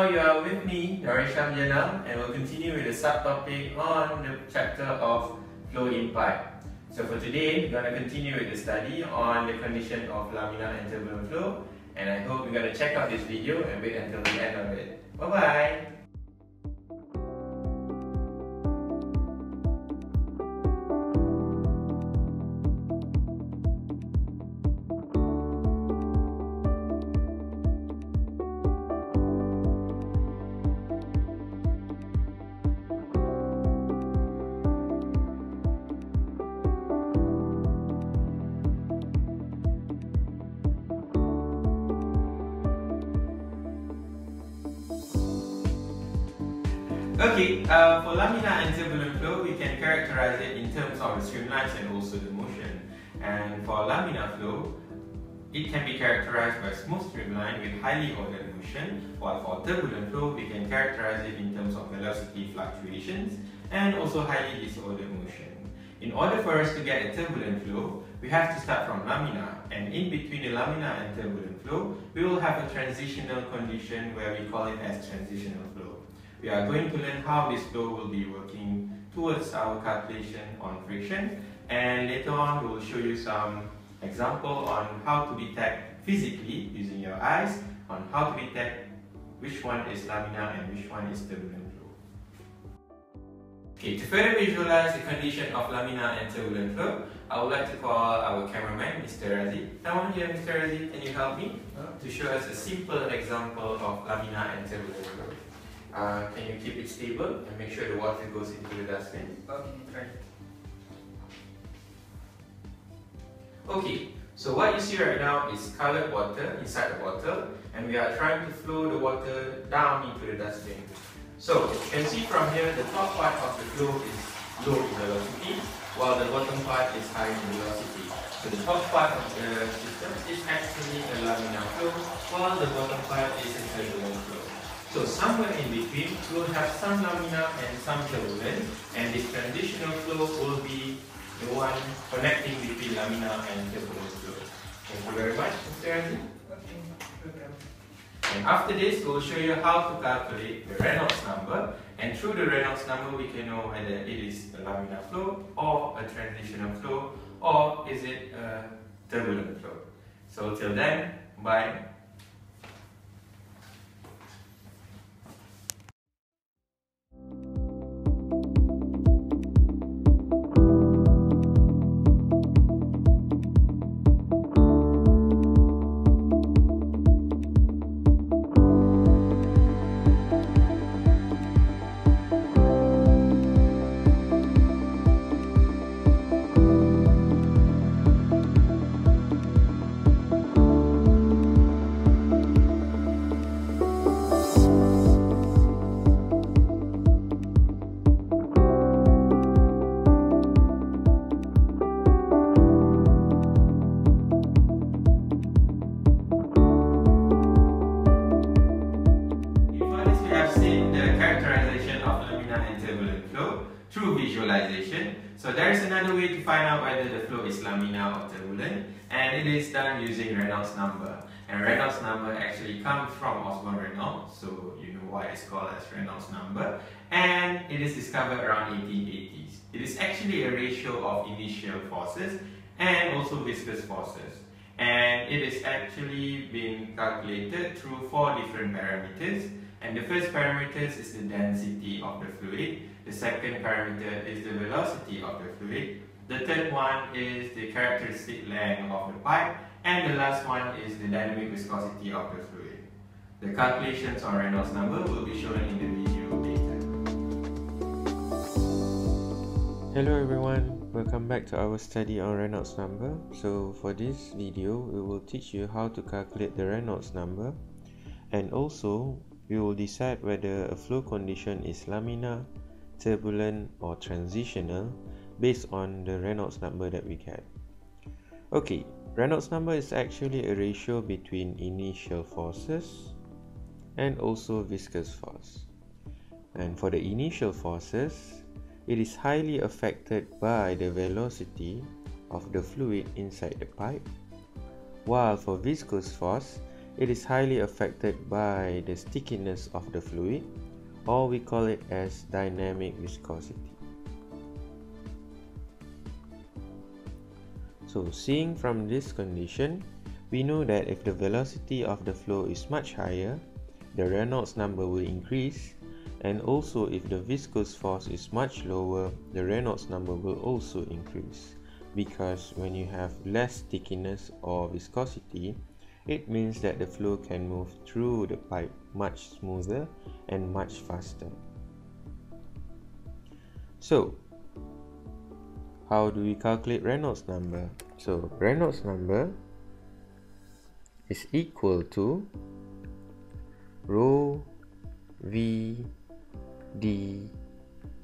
now you are with me, and we'll continue with the subtopic on the chapter of flow in pipe. So for today, we're going to continue with the study on the condition of laminar and turbulent flow, and I hope you're going to check out this video and wait until the end of it. Bye bye! Okay, for laminar and turbulent flow, we can characterize it in terms of the streamlines and also the motion. And for laminar flow, it can be characterized by smooth streamline with highly ordered motion, while for turbulent flow, we can characterize it in terms of velocity fluctuations and also highly disordered motion. In order for us to get a turbulent flow, we have to start from laminar, and in between the laminar and turbulent flow, we will have a transitional condition where we call it as transitional flow. We are going to learn how this flow will be working towards our calculation on friction, and later on we will show you some example on how to detect physically using your eyes on how to detect which one is laminar and which one is turbulent flow. Okay, to further visualize the condition of laminar and turbulent flow, I would like to call our cameraman, Mr. Razi. Now here, Mr. Razi, can you help me to show us a simple example of laminar and turbulent flow? Can you keep it stable and make sure the water goes into the dustbin? Okay, try. Okay, so what you see right now is colored water inside the bottle, and we are trying to flow the water down into the dustbin. So you can see from here, the top part of the flow is low in velocity, while the bottom part is high in velocity. So the top part of the system is actually a laminar flow, while the bottom part is a turbulent flow. So somewhere in between, we'll have some laminar and some turbulent, and this transitional flow will be the one connecting between laminar and turbulent flow. Thank you very much, Mr. Razi. Okay, welcome. And after this, we'll show you how to calculate the Reynolds number, and through the Reynolds number, we can know whether it is a laminar flow or a transitional flow, or is it a turbulent flow. So till then, bye. Through visualization. So there is another way to find out whether the flow is laminar or turbulent, and it is done using Reynolds number. And Reynolds number actually comes from Osborne Reynolds, so you know why it's called as Reynolds number, and it is discovered around 1880s. It is actually a ratio of initial forces and also viscous forces, and it is actually being calculated through 4 different parameters. And the first parameter is the density of the fluid. The second parameter is the velocity of the fluid. The third one is the characteristic length of the pipe. And the last one is the dynamic viscosity of the fluid. The calculations on Reynolds number will be shown in the video later. Hello everyone, welcome back to our study on Reynolds number. So for this video, we will teach you how to calculate the Reynolds number, and also we will decide whether a flow condition is laminar, turbulent or transitional based on the Reynolds number that we get. Okay, Reynolds number is actually a ratio between initial forces and also viscous force. And for the initial forces, it is highly affected by the velocity of the fluid inside the pipe, while for viscous force, it is highly affected by the stickiness of the fluid, or we call it as dynamic viscosity. So seeing from this condition, we know that if the velocity of the flow is much higher, the Reynolds number will increase, and also if the viscous force is much lower, the Reynolds number will also increase, because when you have less stickiness or viscosity, it means that the flow can move through the pipe much smoother and much faster. So, how do we calculate Reynolds number? So, Reynolds number is equal to rho V d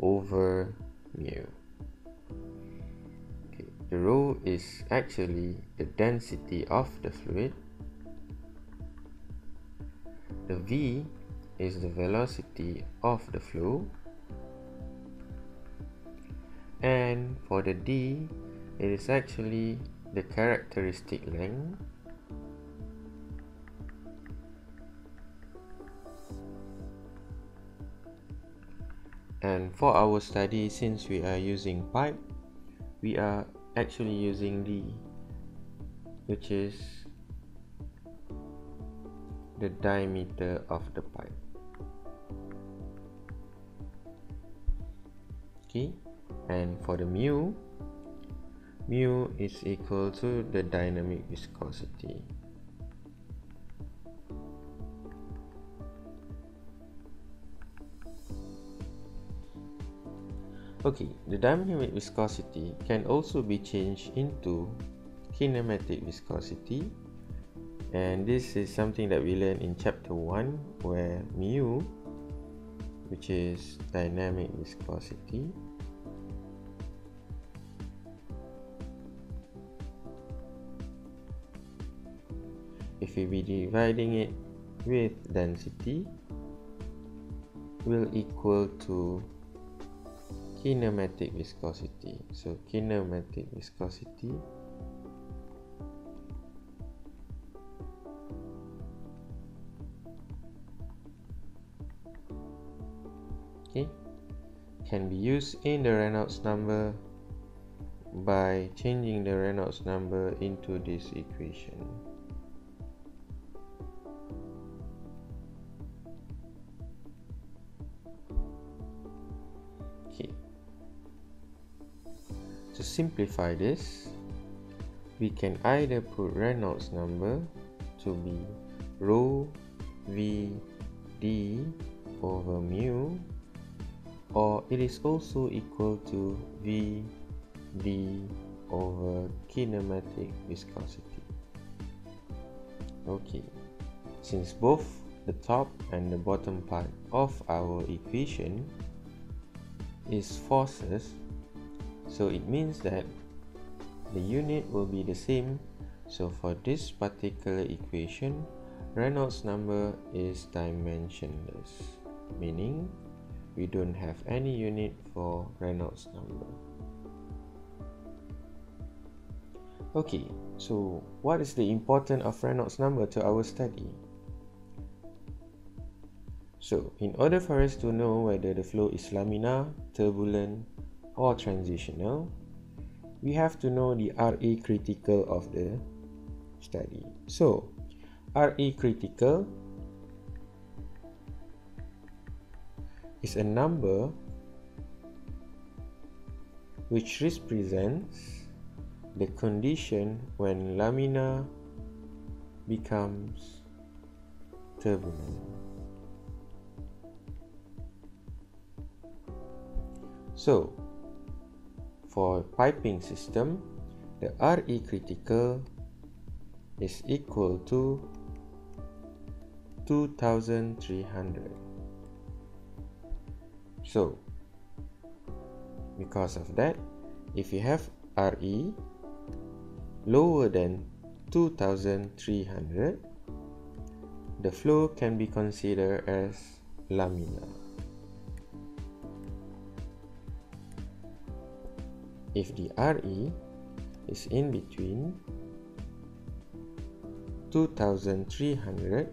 over mu. Okay, the rho is actually the density of the fluid. The V is the velocity of the flow, and for the d, it is actually the characteristic length and for our study, since we are using pipe, we are actually using d, which is the diameter of the pipe. Okay, and for the mu is equal to the dynamic viscosity. Okay, the dynamic viscosity can also be changed into kinematic viscosity, and this is something that we learned in chapter 1, where mu, which is dynamic viscosity, if we be dividing it with density, will equal to kinematic viscosity. So kinematic viscosity can be used in the Reynolds number by changing the Reynolds number into this equation. To simplify this, we can either put Reynolds number to be rho V d over mu, or it is also equal to V d over kinematic viscosity. Okay, since both the top and the bottom part of our equation is forces, so it means that the unit will be the same. So for this particular equation, Reynolds number is dimensionless, meaning we don't have any unit for Reynolds number. Okay, so what is the importance of Reynolds number to our study? So in order for us to know whether the flow is laminar, turbulent, or transitional, we have to know the RE critical of the study. So RE critical is a number which represents the condition when laminar becomes turbulent. So for piping system, the RE critical is equal to 2300. So because of that, if you have RE lower than 2300, the flow can be considered as laminar. If the RE is in between 2300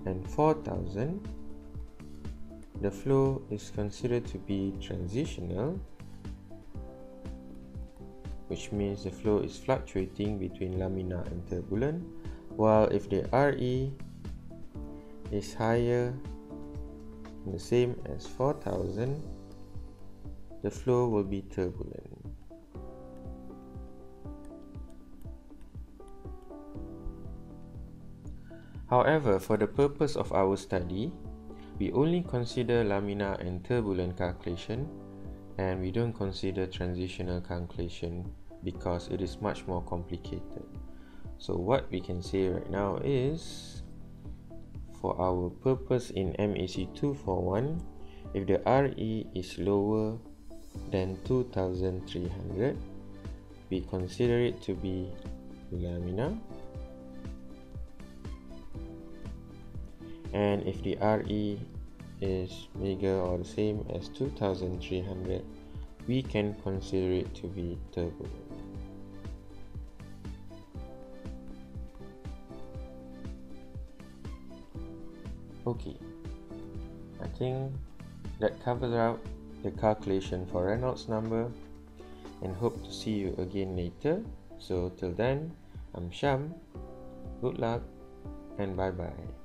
and 4000, the flow is considered to be transitional, which means the flow is fluctuating between laminar and turbulent, while if the RE is higher and the same as 4000, the flow will be turbulent. However, for the purpose of our study, we only consider laminar and turbulent calculation, and we don't consider transitional calculation because it is much more complicated. So what we can say right now is, for our purpose in MEC241, if the RE is lower than 2300, we consider it to be laminar, and if the RE is bigger or the same as 2300, we can consider it to be turbulent. Okay, I think that covers out the calculation for Reynolds number, and hope to see you again later. So till then, I'm Sham, good luck and bye bye.